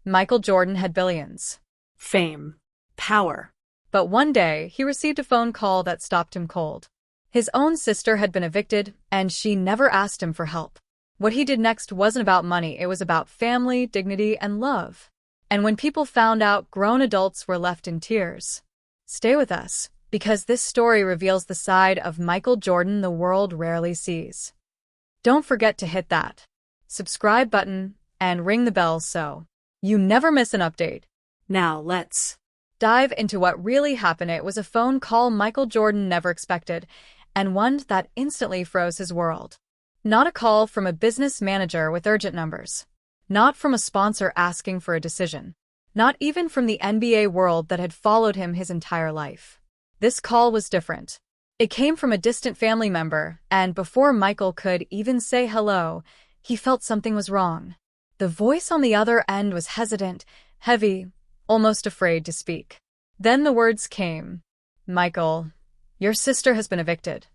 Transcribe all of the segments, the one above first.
Michael Jordan had billions. Fame. Power. But one day, he received a phone call that stopped him cold. His own sister had been evicted, and she never asked him for help. What he did next wasn't about money, it was about family, dignity, and love. And when people found out, grown adults were left in tears. Stay with us, because this story reveals the side of Michael Jordan the world rarely sees. Don't forget to hit that subscribe button and ring the bell so you never miss an update. Now let's Dive into what really happened. It was a phone call Michael Jordan never expected, and one that instantly froze his world. Not a call from a business manager with urgent numbers. Not from a sponsor asking for a decision. Not even from the NBA world that had followed him his entire life. This call was different. It came from a distant family member, and before Michael could even say hello, he felt something was wrong. The voice on the other end was hesitant, heavy, almost afraid to speak. Then the words came. "Michael, your sister has been evicted."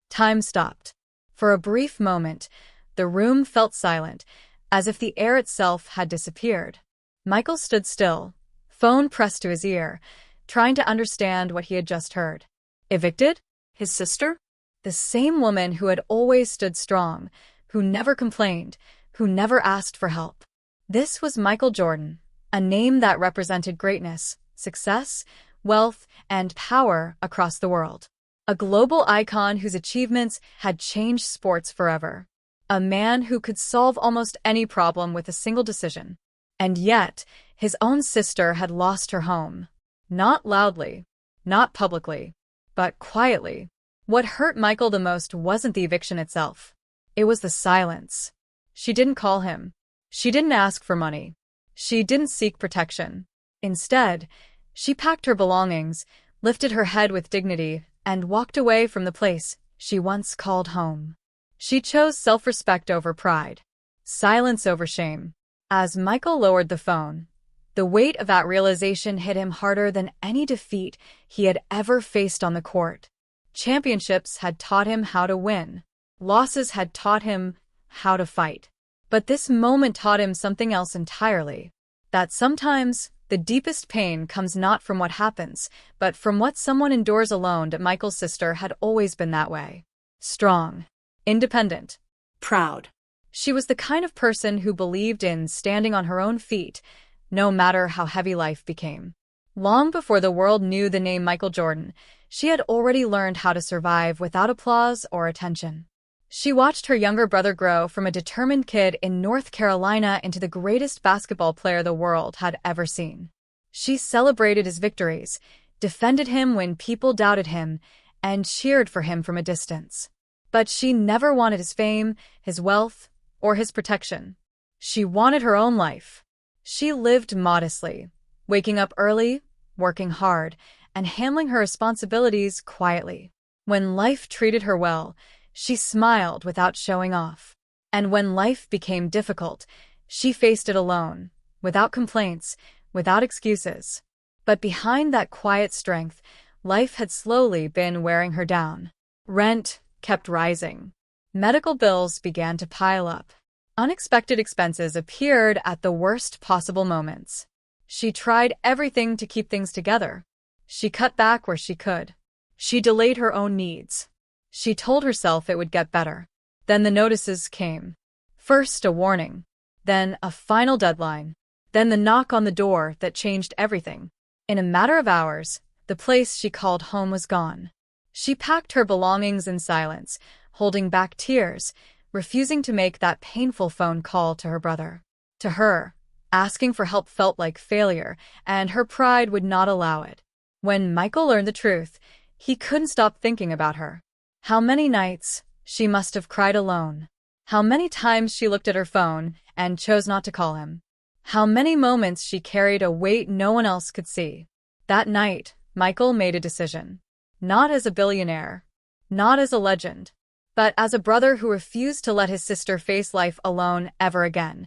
Time stopped. For a brief moment, the room felt silent, as if the air itself had disappeared. Michael stood still, phone pressed to his ear, trying to understand what he had just heard. Evicted? His sister? The same woman who had always stood strong, who never complained, who never asked for help. This was Michael Jordan, a name that represented greatness, success, wealth, and power across the world. A global icon whose achievements had changed sports forever. A man who could solve almost any problem with a single decision. And yet, his own sister had lost her home. Not loudly, not publicly, but quietly. What hurt Michael the most wasn't the eviction itself. It was the silence. She didn't call him. She didn't ask for money. She didn't seek protection. Instead, she packed her belongings, lifted her head with dignity, and walked away from the place she once called home. She chose self-respect over pride, silence over shame. As Michael lowered the phone, the weight of that realization hit him harder than any defeat he had ever faced on the court. Championships had taught him how to win. Losses had taught him how to fight. But this moment taught him something else entirely. That sometimes the deepest pain comes not from what happens, but from what someone endures alone. Michael's sister had always been that way. Strong. Independent. Proud. She was the kind of person who believed in standing on her own feet, no matter how heavy life became. Long before the world knew the name Michael Jordan, she had already learned how to survive without applause or attention. She watched her younger brother grow from a determined kid in North Carolina into the greatest basketball player the world had ever seen. She celebrated his victories, defended him when people doubted him, and cheered for him from a distance. But she never wanted his fame, his wealth, or his protection. She wanted her own life. She lived modestly, waking up early, working hard, and handling her responsibilities quietly. When life treated her well, she smiled without showing off. And when life became difficult, she faced it alone, without complaints, without excuses. But behind that quiet strength, life had slowly been wearing her down. Rent kept rising. Medical bills began to pile up. Unexpected expenses appeared at the worst possible moments. She tried everything to keep things together. She cut back where she could. She delayed her own needs. She told herself it would get better. Then the notices came. First a warning, then a final deadline, then the knock on the door that changed everything. In a matter of hours, the place she called home was gone. She packed her belongings in silence, holding back tears, refusing to make that painful phone call to her brother. To her, asking for help felt like failure, and her pride would not allow it. When Michael learned the truth, he couldn't stop thinking about her. How many nights she must have cried alone. How many times she looked at her phone and chose not to call him. How many moments she carried a weight no one else could see. That night, Michael made a decision. Not as a billionaire, not as a legend, but as a brother who refused to let his sister face life alone ever again.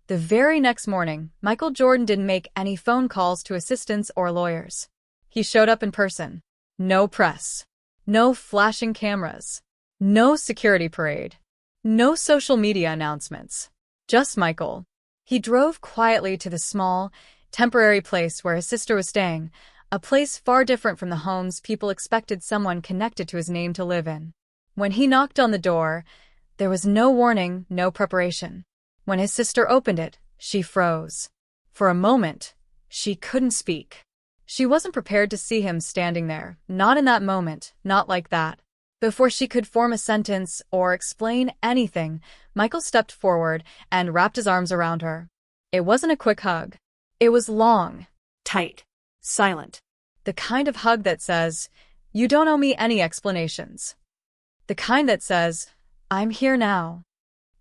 The very next morning, Michael Jordan didn't make any phone calls to assistants or lawyers. He showed up in person. No press. No flashing cameras. No security parade. No social media announcements. Just Michael. He drove quietly to the small, temporary place where his sister was staying, a place far different from the homes people expected someone connected to his name to live in. When he knocked on the door, there was no warning, no preparation. When his sister opened it, she froze. For a moment, she couldn't speak. She wasn't prepared to see him standing there, not in that moment, not like that. Before she could form a sentence or explain anything, Michael stepped forward and wrapped his arms around her. It wasn't a quick hug. It was long. Tight. Silent. The kind of hug that says, "You don't owe me any explanations." The kind that says, "I'm here now."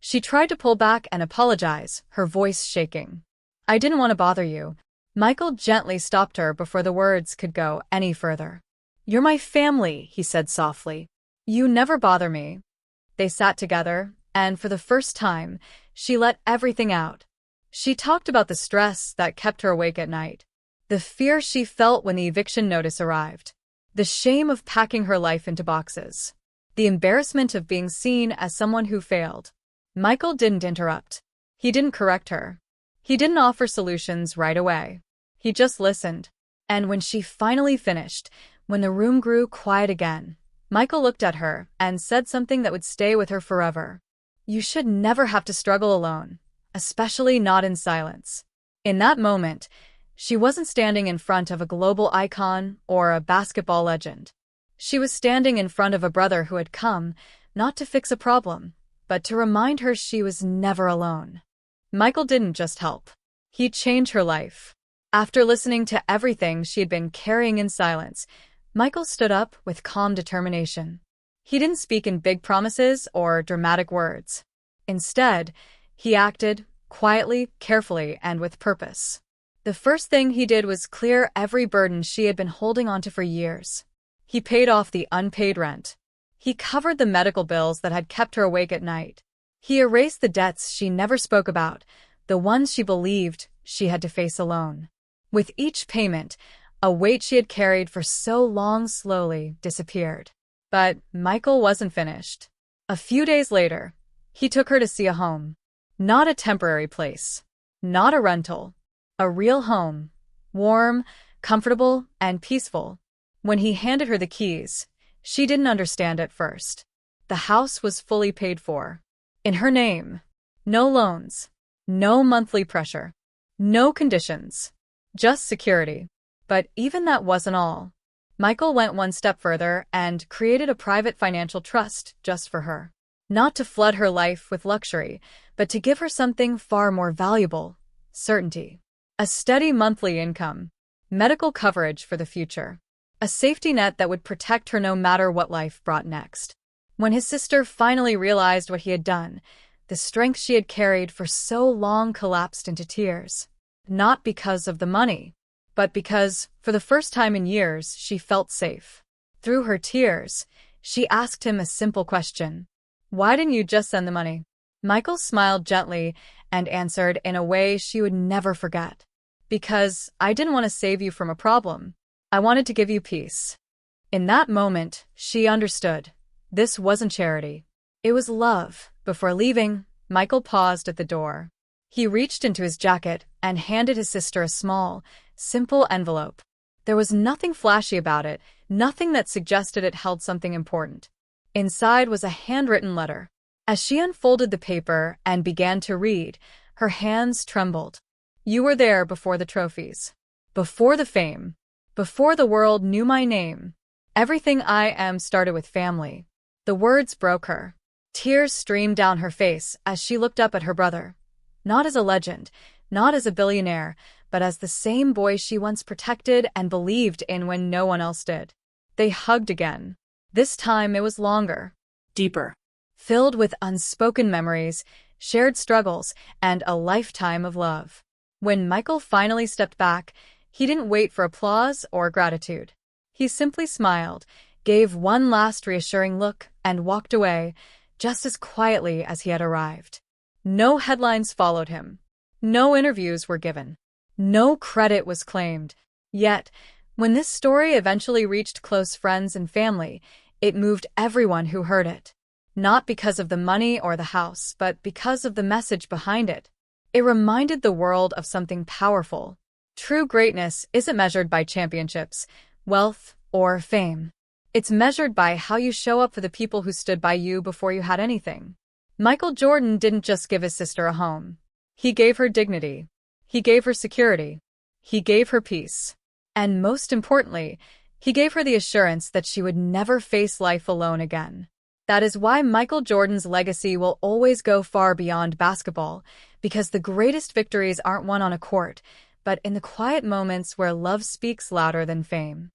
She tried to pull back and apologize, her voice shaking. "I didn't want to bother you." Michael gently stopped her before the words could go any further. "You're my family," he said softly. "You never bother me." They sat together, and for the first time, she let everything out. She talked about the stress that kept her awake at night, the fear she felt when the eviction notice arrived, the shame of packing her life into boxes, the embarrassment of being seen as someone who failed. Michael didn't interrupt. He didn't correct her. He didn't offer solutions right away. He just listened. And when she finally finished, when the room grew quiet again, Michael looked at her and said something that would stay with her forever. "You should never have to struggle alone, especially not in silence." In that moment, she wasn't standing in front of a global icon or a basketball legend. She was standing in front of a brother who had come, not to fix a problem, but to remind her she was never alone. Michael didn't just help. He changed her life. After listening to everything she had been carrying in silence, Michael stood up with calm determination. He didn't speak in big promises or dramatic words. Instead, he acted quietly, carefully, and with purpose. The first thing he did was clear every burden she had been holding onto for years. He paid off the unpaid rent. He covered the medical bills that had kept her awake at night. He erased the debts she never spoke about, the ones she believed she had to face alone. With each payment, a weight she had carried for so long slowly disappeared. But Michael wasn't finished. A few days later, he took her to see a home. Not a temporary place. Not a rental. A real home. Warm, comfortable, and peaceful. When he handed her the keys, she didn't understand at first. The house was fully paid for. In her name. No loans. No monthly pressure. No conditions. Just security. But even that wasn't all. Michael went one step further and created a private financial trust just for her. Not to flood her life with luxury, but to give her something far more valuable: certainty. A steady monthly income. Medical coverage for the future. A safety net that would protect her no matter what life brought next. When his sister finally realized what he had done, the strength she had carried for so long collapsed into tears. Not because of the money, but because, for the first time in years, she felt safe. Through her tears, she asked him a simple question. "Why didn't you just send the money?" Michael smiled gently and answered in a way she would never forget. "Because I didn't want to save you from a problem. I wanted to give you peace." In that moment, she understood. This wasn't charity. It was love. Before leaving, Michael paused at the door. He reached into his jacket and handed his sister a small, simple envelope. There was nothing flashy about it, nothing that suggested it held something important. Inside was a handwritten letter. As she unfolded the paper and began to read, her hands trembled. "You were there before the trophies. Before the fame. Before the world knew my name. Everything I am started with family." The words broke her. Tears streamed down her face as she looked up at her brother. Not as a legend, not as a billionaire, but as the same boy she once protected and believed in when no one else did. They hugged again. This time it was longer. Deeper. Filled with unspoken memories, shared struggles, and a lifetime of love. When Michael finally stepped back, he didn't wait for applause or gratitude. He simply smiled, gave one last reassuring look, and walked away, just as quietly as he had arrived. No headlines followed him. No interviews were given. No credit was claimed. Yet, when this story eventually reached close friends and family, it moved everyone who heard it. Not because of the money or the house, but because of the message behind it. It reminded the world of something powerful. True greatness isn't measured by championships, wealth, or fame. It's measured by how you show up for the people who stood by you before you had anything. Michael Jordan didn't just give his sister a home. He gave her dignity. He gave her security. He gave her peace. And most importantly, he gave her the assurance that she would never face life alone again. That is why Michael Jordan's legacy will always go far beyond basketball, because the greatest victories aren't won on a court, but in the quiet moments where love speaks louder than fame.